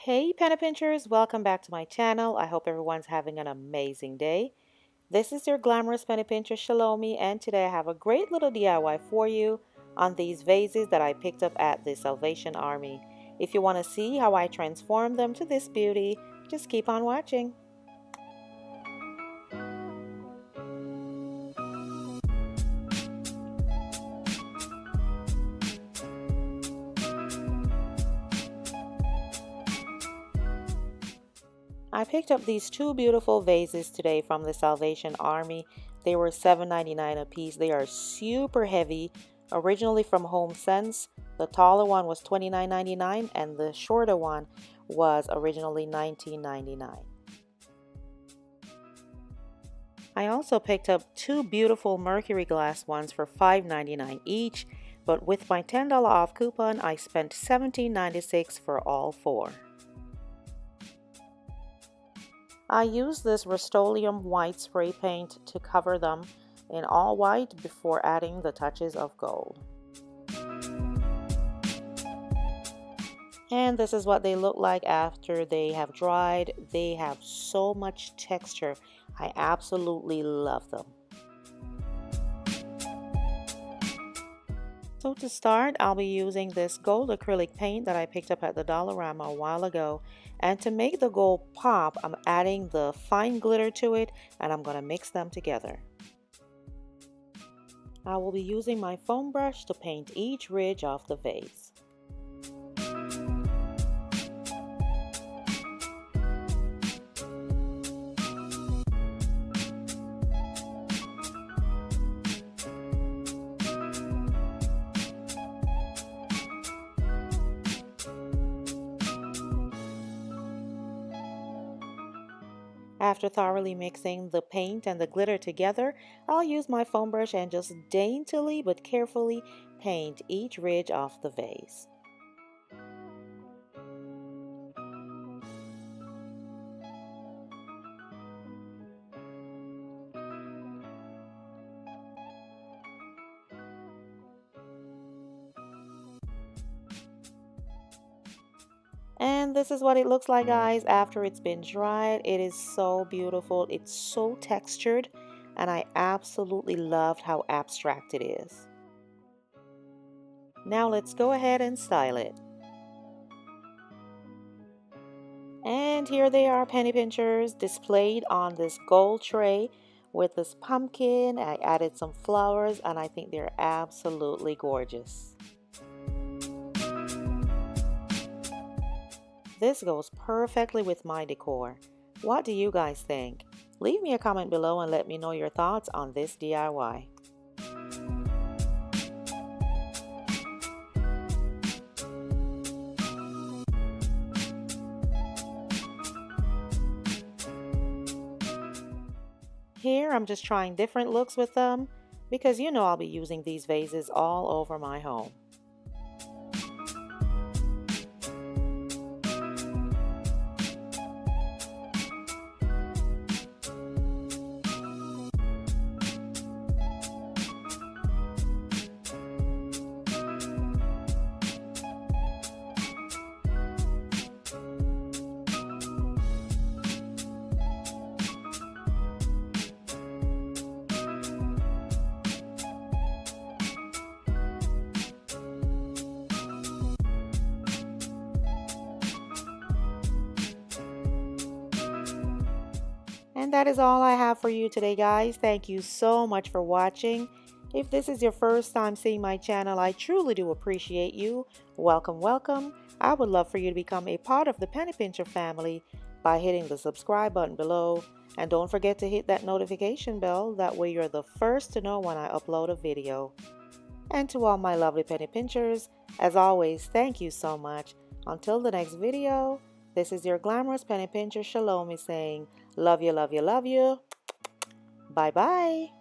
Hey penny pinchers, welcome back to my channel. I hope everyone's having an amazing day. This is your glamorous penny pincher Shalomi, and today I have a great little DIY for you on these vases that I picked up at the Salvation Army. If you want to see how I transform them to this beauty, just keep on watching. I picked up these two beautiful vases today from the Salvation Army. They were $7.99 a piece. They are super heavy, originally from Home Sense. The taller one was $29.99 and the shorter one was originally $19.99. I also picked up two beautiful mercury glass ones for $5.99 each, but with my $10 off coupon, I spent $17.96 for all four. I used this Rust-Oleum white spray paint to cover them in all white before adding the touches of gold. And this is what they look like after they have dried. They have so much texture. I absolutely love them. So to start, I'll be using this gold acrylic paint that I picked up at the Dollarama a while ago. And to make the gold pop, I'm adding the fine glitter to it and I'm going to mix them together. I will be using my foam brush to paint each ridge of the vase. After thoroughly mixing the paint and the glitter together, I'll use my foam brush and just daintily but carefully paint each ridge of the vase. And this is what it looks like, guys, after it's been dried. It is so beautiful. It's so textured, and I absolutely loved how abstract it is. Now let's go ahead and style it. And here they are, penny pinchers, displayed on this gold tray with this pumpkin. I added some flowers, and I think they're absolutely gorgeous. This goes perfectly with my decor. What do you guys think? Leave me a comment below and let me know your thoughts on this DIY. Here I'm just trying different looks with them because you know I'll be using these vases all over my home. And that is all I have for you today, guys. Thank you so much for watching. If this is your first time seeing my channel, I truly do appreciate you. Welcome, welcome. I would love for you to become a part of the Penny Pincher family by hitting the subscribe button below. And don't forget to hit that notification bell. That way you're the first to know when I upload a video. And to all my lovely penny pinchers, as always, thank you so much. Until the next video, this is your glamorous penny pincher Shalomi saying, love you, love you, love you. Bye-bye.